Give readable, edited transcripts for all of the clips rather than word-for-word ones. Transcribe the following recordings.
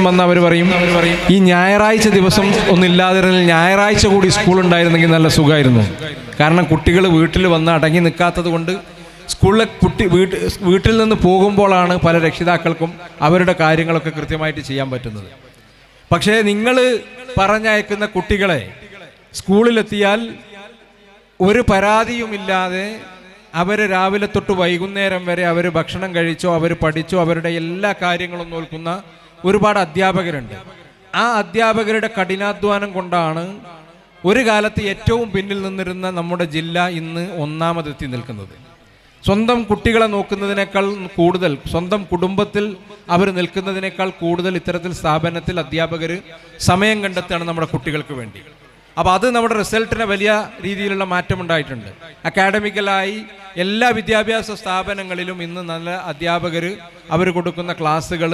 വന്ന് അവർ പറയും ഈ ഞായറാഴ്ച ദിവസം ഒന്നില്ലാതിരുന്നെങ്കിൽ ഞായറാഴ്ച കൂടി സ്കൂൾ ഉണ്ടായിരുന്നെങ്കിൽ നല്ല സുഖമായിരുന്നു. കാരണം കുട്ടികൾ വീട്ടിൽ വന്ന് അടങ്ങി നിൽക്കാത്തത് കൊണ്ട് സ്കൂളിലെ വീട്ടിൽ നിന്ന് പോകുമ്പോഴാണ് പല രക്ഷിതാക്കൾക്കും അവരുടെ കാര്യങ്ങളൊക്കെ കൃത്യമായിട്ട് ചെയ്യാൻ പറ്റുന്നത്. പക്ഷേ നിങ്ങൾ പറഞ്ഞയക്കുന്ന കുട്ടികളെ സ്കൂളിലെത്തിയാൽ ഒരു പരാതിയുമില്ലാതെ അവർ രാവിലെ തൊട്ട് വൈകുന്നേരം വരെ അവർ ഭക്ഷണം കഴിച്ചോ അവർ പഠിച്ചോ അവരുടെ എല്ലാ കാര്യങ്ങളും നോക്കുന്ന ഒരുപാട് അധ്യാപകരുണ്ട്. ആ അധ്യാപകരുടെ കഠിനാധ്വാനം കൊണ്ടാണ് ഒരു കാലത്ത് ഏറ്റവും പിന്നിൽ നിന്നിരുന്ന നമ്മുടെ ജില്ല ഇന്ന് ഒന്നാമതെത്തി നിൽക്കുന്നത്. സ്വന്തം കുട്ടികളെ നോക്കുന്നതിനേക്കാൾ കൂടുതൽ സ്വന്തം കുടുംബത്തിൽ അവർ നിൽക്കുന്നതിനേക്കാൾ കൂടുതൽ ഇത്തരത്തിൽ സ്ഥാപനത്തിൽ അധ്യാപകർ സമയം കണ്ടെത്തുകയാണ് നമ്മുടെ കുട്ടികൾക്ക് വേണ്ടി. അപ്പോൾ അത് നമ്മുടെ റിസൾട്ടിന് വലിയ രീതിയിലുള്ള മാറ്റമുണ്ടായിട്ടുണ്ട്. അക്കാഡമിക്കലായി എല്ലാ വിദ്യാഭ്യാസ സ്ഥാപനങ്ങളിലും ഇന്ന് നല്ല അധ്യാപകർ അവർ കൊടുക്കുന്ന ക്ലാസ്സുകൾ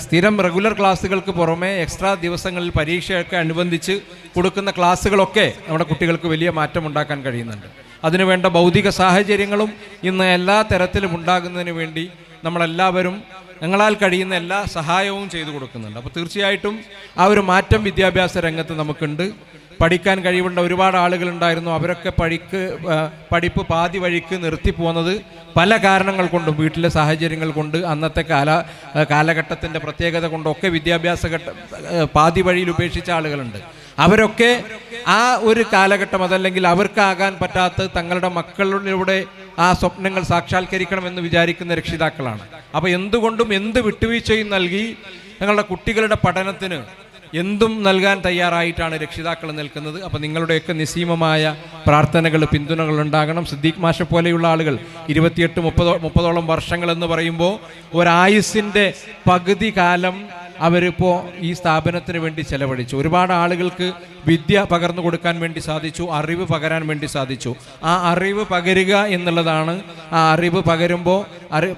സ്ഥിരം റെഗുലർ ക്ലാസ്സുകൾക്ക് പുറമെ എക്സ്ട്രാ ദിവസങ്ങളിൽ പരീക്ഷയൊക്കെ അനുബന്ധിച്ച് കൊടുക്കുന്ന ക്ലാസ്സുകളൊക്കെ നമ്മുടെ കുട്ടികൾക്ക് വലിയ മാറ്റം ഉണ്ടാക്കാൻ കഴിയുന്നുണ്ട്. അതിനുവേണ്ട ഭൗതിക സാഹചര്യങ്ങളും ഇന്ന് എല്ലാ തരത്തിലും ഉണ്ടാകുന്നതിന് വേണ്ടി നമ്മളെല്ലാവരും ഞങ്ങളാൽ കഴിയുന്ന എല്ലാ സഹായവും ചെയ്തു കൊടുക്കുന്നുണ്ട്. അപ്പോൾ തീർച്ചയായിട്ടും ആ ഒരു മാറ്റം വിദ്യാഭ്യാസ രംഗത്ത് നമുക്കുണ്ട്. പഠിക്കാൻ കഴിവുള്ള ഒരുപാട് ആളുകളുണ്ടായിരുന്നു. അവരൊക്കെ പഠിപ്പ് പാതി വഴിക്ക് നിർത്തിപ്പോകുന്നത് പല കാരണങ്ങൾ കൊണ്ടും വീട്ടിലെ സാഹചര്യങ്ങൾ കൊണ്ട് അന്നത്തെ കാലഘട്ടത്തിൻ്റെ പ്രത്യേകത കൊണ്ടൊക്കെ വിദ്യാഭ്യാസ പാതി വഴിയിൽ ഉപേക്ഷിച്ച ആളുകളുണ്ട്. അവരൊക്കെ ആ ഒരു കാലഘട്ടം അതല്ലെങ്കിൽ അവർക്കാകാൻ പറ്റാത്ത തങ്ങളുടെ മക്കളിലൂടെ ആ സ്വപ്നങ്ങൾ സാക്ഷാത്കരിക്കണമെന്ന് വിചാരിക്കുന്ന രക്ഷിതാക്കളാണ്. അപ്പോൾ എന്തുകൊണ്ടും എന്ത് വിട്ടുവീഴ്ചയും നൽകി ഞങ്ങളുടെ കുട്ടികളുടെ പഠനത്തിന് എന്തും നൽകാൻ തയ്യാറായിട്ടാണ് രക്ഷിതാക്കൾ നിൽക്കുന്നത്. അപ്പോൾ നിങ്ങളുടെയൊക്കെ നിസ്സീമമായ പ്രാർത്ഥനകൾ പിന്തുണകൾ ഉണ്ടാകണം. സിദ്ദീഖ് മാഷെ പോലെയുള്ള ആളുകൾ 28-30 വർഷങ്ങൾ എന്ന് പറയുമ്പോൾ ഒരായുസ്സിൻ്റെ പകുതി കാലം അവരിപ്പോൾ ഈ സ്ഥാപനത്തിന് വേണ്ടി ചെലവഴിച്ചു. ഒരുപാട് ആളുകൾക്ക് വിദ്യ പകർന്നു കൊടുക്കാൻ വേണ്ടി സാധിച്ചു, അറിവ് പകരാൻ വേണ്ടി സാധിച്ചു. ആ അറിവ് പകരുക എന്നുള്ളതാണ്. ആ അറിവ്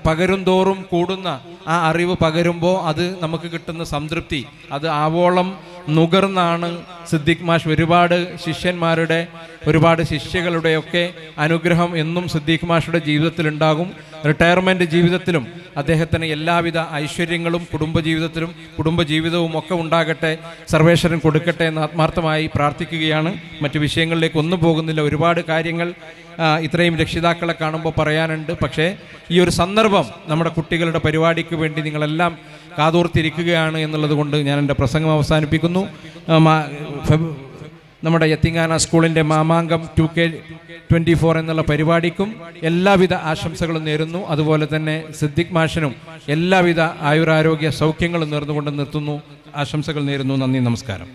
പകരും തോറും കൂടുന്ന ആ അറിവ് പകരുമ്പോൾ അത് നമുക്ക് കിട്ടുന്ന സംതൃപ്തി അത് ആവോളം നുകർന്നാണ് സിദ്ദീഖ് മാഷ് ഒരുപാട് ശിഷ്യന്മാരുടെ ഒരുപാട് ശിഷ്യകളുടെയൊക്കെ അനുഗ്രഹം എന്നും സിദ്ദീഖ് മാഷുടെ ജീവിതത്തിലുണ്ടാകും. റിട്ടയർമെൻറ്റ് ജീവിതത്തിലും അദ്ദേഹത്തിന് എല്ലാവിധ ഐശ്വര്യങ്ങളും കുടുംബജീവിതവും ഒക്കെ ഉണ്ടാകട്ടെ, സർവേശ്വരൻ കൊടുക്കട്ടെ എന്ന് ആത്മാർത്ഥമായി പ്രാർത്ഥിക്കുകയാണ്. മറ്റു വിഷയങ്ങളിലേക്ക് ഒന്നും പോകുന്നില്ല. ഒരുപാട് കാര്യങ്ങൾ ഇത്രയും രക്ഷിതാക്കളെ കാണുമ്പോൾ പറയാനുണ്ട്. പക്ഷേ ഈ ഒരു സന്ദർഭം നമ്മുടെ കുട്ടികളുടെ പരിപാടിക്ക് വേണ്ടി നിങ്ങളെല്ലാം കാതോർത്തിരിക്കുകയാണ് എന്നുള്ളത് കൊണ്ട് ഞാൻ എൻ്റെ പ്രസംഗം അവസാനിപ്പിക്കുന്നു. നമ്മുടെ യത്തിങ്ങാന സ്കൂളിൻ്റെ മാമാങ്കം 2K24 എന്നുള്ള പരിപാടിക്കും എല്ലാവിധ ആശംസകളും നേരുന്നു. അതുപോലെ തന്നെ സിദ്ദീഖ് മാഷിനും എല്ലാവിധ ആയുരാരോഗ്യ സൗഖ്യങ്ങളും നേർന്നുകൊണ്ട് നിർത്തുന്നു. ആശംസകൾ നേരുന്നു. നന്ദി, നമസ്കാരം.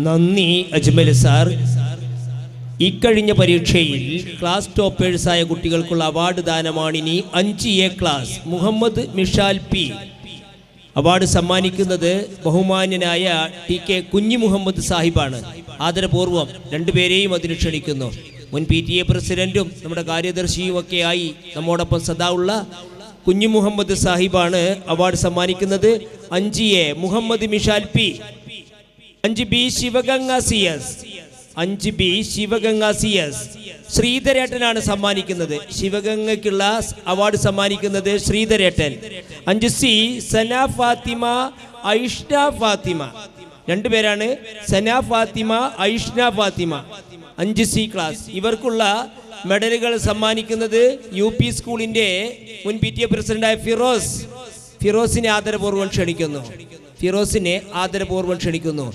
നന്ദി അജ്മൽ സാർ. ഇക്കഴിഞ്ഞ പരീക്ഷയിൽ ക്ലാസ് ടോപ്പേഴ്സായ കുട്ടികൾക്കുള്ള അവാർഡ് ദാനമാണിനി 5A class Muhammad Mishal P. Award സമ്മാനിക്കുന്നത് ബഹുമാന്യനായ TK കുഞ്ഞി മുഹമ്മദ് സാഹിബാണ്. ആദരപൂർവ്വം രണ്ടുപേരെയും അതിന് ക്ഷണിക്കുന്നു. മുൻ PTA പ്രസിഡന്റും നമ്മുടെ കാര്യദർശിയും ഒക്കെയായി നമ്മോടൊപ്പം സദാ ഉള്ള കുഞ്ഞി മുഹമ്മദ് സാഹിബാണ് അവാർഡ് സമ്മാനിക്കുന്നത്. 5A Muhammad Mishal P, 5B Sivaganga CS, 5B Sivaganga CS. ശ്രീധരേട്ടനാണ് സമ്മാനിക്കുന്നത്. ശിവഗംഗയ്ക്കുള്ള അവാർഡ് സമ്മാനിക്കുന്നത് ശ്രീധരേട്ടൻ. 5C സന ഫാത്തിമ, ഐഷ്ന ഫാത്തിമ. രണ്ടുപേരാണ്, സന ഫാത്തിമ, ഐഷ്ന ഫാത്തിമ. 5C class. ഇവർക്കുള്ള മെഡലുകൾ സമ്മാനിക്കുന്നത് UP സ്കൂളിൻ്റെ മുൻ PTA പ്രസിഡന്റായ ഫിറോസിനെ ആദരപൂർവ്വം ക്ഷണിക്കുന്നു.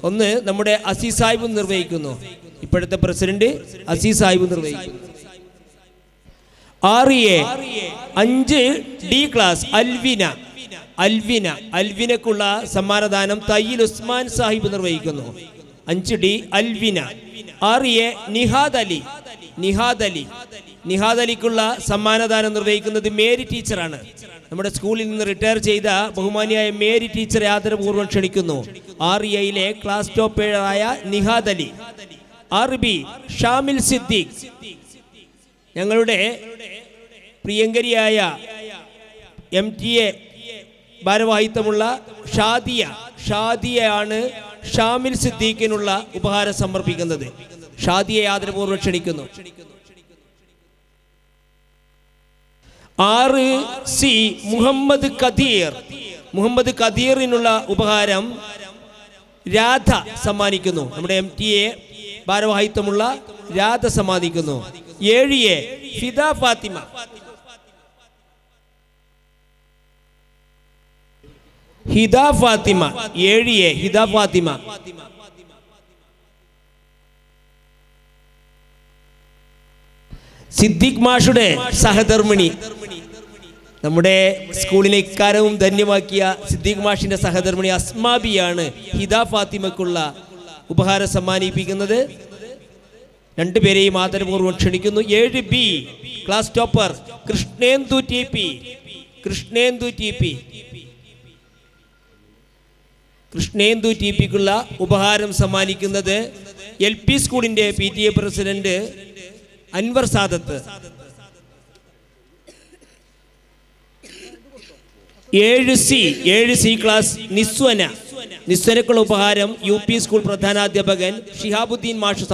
ഒന്ന് നമ്മുടെ അസീസ് സാഹിബ് നിർവഹിക്കുന്നു. ഇപ്പോഴത്തെ പ്രസിഡന്റ് അസീസ് സാഹിബ് നിർവഹിക്കുന്നു. 6A 5D ക്ലാസ് അൽവിനക്കുള്ള സമ്മാനദാനം തയ്യിൽ ഉസ്മാൻ സാഹിബ് നിർവഹിക്കുന്നു. 5D അൽവിന. 6A നിഹാദ് അലിക്കുള്ള സമ്മാനദാനം നിർവഹിക്കുന്നത് മേരി ടീച്ചറാണ്. നമ്മുടെ സ്കൂളിൽ നിന്ന് റിട്ടയർ ചെയ്ത ബഹുമാനിയായ മേരി ടീച്ചറെ ആദരപൂർവ്വം ക്ഷണിക്കുന്നു. 6Aയിലെ ക്ലാസ് ടോപ്പറായ നിഹാദ് അലി. 6B ഷാമിൽ സിദ്ദീഖ്. ഞങ്ങളുടെ പ്രിയങ്കരിയായ MTA ഭാരവാഹിത്വമുള്ള ഷാദിയയാണ് ഷാമിൽ സിദ്ദീഖിനുള്ള ഉപഹാരം സമർപ്പിക്കുന്നത്. ഷാദിയെ ആദരപൂർവ്വം ക്ഷണിക്കുന്നു. 6C മുഹമ്മദ് ഖദീർ. മുഹമ്മദ് ഖദീറിനുള്ള ഉപഹാരം രാധ സമ്മാനിക്കുന്നു. നമ്മുടെ MTA ഭാരവാഹിത്വമുള്ള Radha സമ്മാനിക്കുന്നു. 7A Fida Fathima. Hida Fathima 7A Hida Fathima. Siddique മാഷുടെ സഹധർമ്മിണി, നമ്മുടെ സ്കൂളിനെ ഇക്കാലവും ധന്യമാക്കിയ സിദ്ദീഖ് മാഷിന്റെ സഹധർമ്മിണി അസ്മാബിയാണ് ഹിദ ഫാത്തിമക്കുള്ള ഉപഹാരം സമ്മാനിപ്പിക്കുന്നത്. രണ്ടുപേരെയും ആദരപൂർവ്വം ക്ഷണിക്കുന്നു. 7B class topper Krishnendu TP. Krishnendu TPക്കുള്ള ഉപഹാരം സമ്മാനിക്കുന്നത് LP സ്കൂളിന്റെ PTA president Anwar Sadath. 7C class നിസ്വനക്കുള്ള ഉപഹാരം UP സ്കൂൾ പ്രധാനാധ്യാപകൻ ഷിഹാബുദ്ദീൻ മാഷ്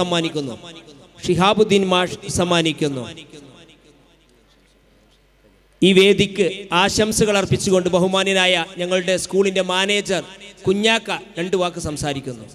സമ്മാനിക്കുന്നു. ഈ വേദിക്ക് ആശംസകൾ അർപ്പിച്ചുകൊണ്ട് ബഹുമാന്യനായ ഞങ്ങളുടെ സ്കൂളിന്റെ മാനേജർ കുഞ്ഞാക്ക 2 വാക്ക് സംസാരിക്കുന്നു.